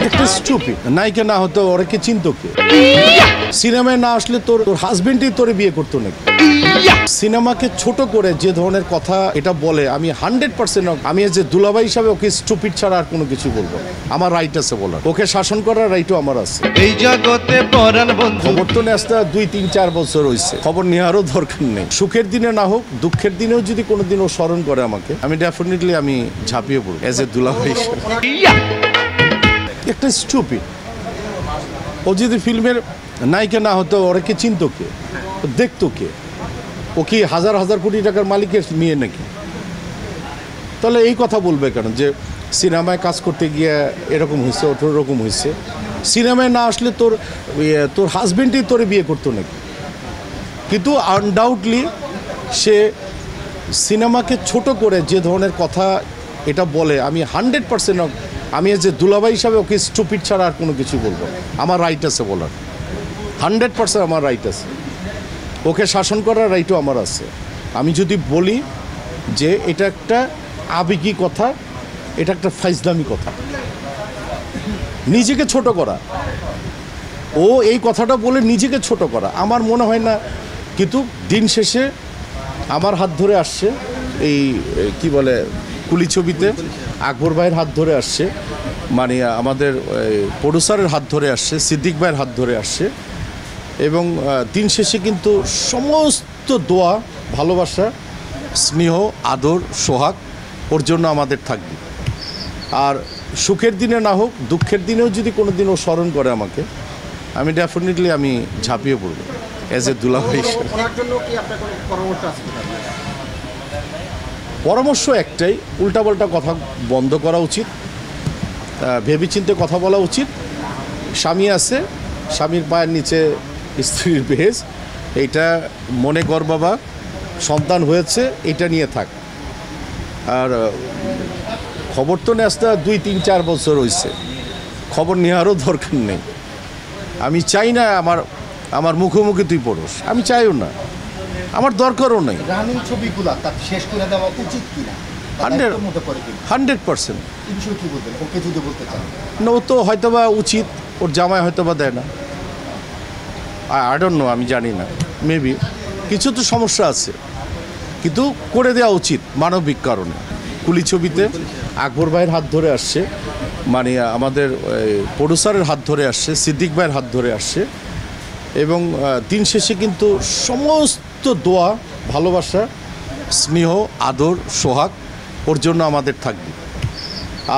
একটা স্টুপিড নায়িকা না হতো ওরা কি চিনতো কে? সিনেমায় না আসলে তোর হাজবেন্ডই তোরে বিয়ে করতো নাকি? সিনেমাকে ছোট করে যে ধরনের কথা এটা বলে, আমি 100% আমি যে দুলাভাই হিসাবে ওকে স্টুপিড ছাড়া আর কোনো কিছু বলবো না। আমার রাইট আছে বলার, ওকে শাসন করার রাইটও আমার আছে। এই জগতে পরাণ বন্ধু খবর তো নেস্তা 2-3-4 বছর হয়েছে, খবর নেওয়ারও দরকার নেই। সুখের দিনে না হোক, দুঃখের দিনেও যদি কোনোদিন ও স্মরণ করে আমাকে, আমি ডেফিনেটলি আমি ঝাঁপিয়ে পড়ব এজ এ দুলাভাই হিসেবে। একটা স্টুপিড, ও যদি ফিল্মের নায়িকা না হতো ওরা কি চিনতো কে, দেখতো কে? ও কি হাজার হাজার কোটি টাকার মালিকের মেয়ে নাকি? তাহলে এই কথা বলবে কেন যে সিনেমায় কাজ করতে গিয়ে এরকম হয়েছে, ওরকম হয়েছে? সিনেমায় না আসলে তোর হাজবেন্ডই তোরে বিয়ে করতো নাকি? কিন্তু আনডাউটলি সে সিনেমাকে ছোট করে যে ধরনের কথা এটা বলে, আমি 100% আমি যে দুলাভাই হিসাবে ওকে স্টুপিড ছাড়া আর কোনো কিছু বলবো না। আমার রাইট আছে বলার, 100% আমার রাইট আছে। ওকে শাসন করার রাইটও আমার আছে। আমি যদি বলি যে এটা একটা আবেগী কথা, এটা একটা ফাইজলামি কথা, নিজেকে ছোট করা, ও এই কথাটা বলে নিজেকে ছোট করা আমার মনে হয় না। কিন্তু দিন শেষে আমার হাত ধরে আসছে, এই কি বলে কুলি ছবিতে আকবর ভাইয়ের হাত ধরে আসছে, মানে আমাদের প্রডিউসারের হাত ধরে আসছে, সিদ্দিক ভাইয়ের হাত ধরে আসছে, এবং দিন শেষে কিন্তু সমস্ত দোয়া, ভালোবাসা, স্নেহ, আদর, সোহাগ ওর জন্য আমাদের থাকবে। আর সুখের দিনে না হোক, দুঃখের দিনেও যদি কোনো দিন ও স্মরণ করে আমাকে, আমি ডেফিনেটলি আমি ঝাঁপিয়ে পড়ব এজ এ দুলাভাই হিসেবে। পরামর্শ একটাই, উল্টাপাল্টা কথা বন্ধ করা উচিত, ভেবেচিন্তে কথা বলা উচিত। স্বামী আছে, স্বামীর পায়ের নিচে স্ত্রীর বেহেজ, এইটা মনে কর বাবা, সন্তান হয়েছে, এটা নিয়ে থাক। আর খবর তো নেস্তা 2-3-4 বছর হয়েছে, খবর নেওয়ারও দরকার নেই। আমি চাই না আমার মুখোমুখি তুই পড়োস, আমি চাইও না, আমার দরকারও নেই। রানিং ছবিগুলো তার শেষ করে দেওয়া উচিত কিনা 100%। কি বলবেন ওকে যদি বলতে চান? না, ও তো হয়তোবা উচিত, ওর জামাই হয়তোবা দেয় না, আই ডোন্ট নো, আমি জানি না, মেবি কিছু তো সমস্যা আছে, কিন্তু করে দেওয়া উচিত মানবিক কারণে। কুলি ছবিতে আকবর ভাইয়ের হাত ধরে আসছে, মানে আমাদের প্রডিউসারের হাত ধরে আসছে, সিদ্দিক ভাইয়ের হাত ধরে আসছে, এবং দিন শেষে কিন্তু সমস্ত দোয়া, ভালোবাসা, স্নেহ, আদর, সোহাগ ওর জন্য আমাদের থাকবে।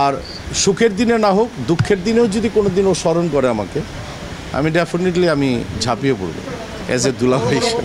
আর সুখের দিনে না হোক, দুঃখের দিনেও যদি কোনো দিন ও স্মরণ করে আমাকে, আমি ডেফিনেটলি আমি ঝাঁপিয়ে পড়ব এজ এ দুলাভাই হিসেবে।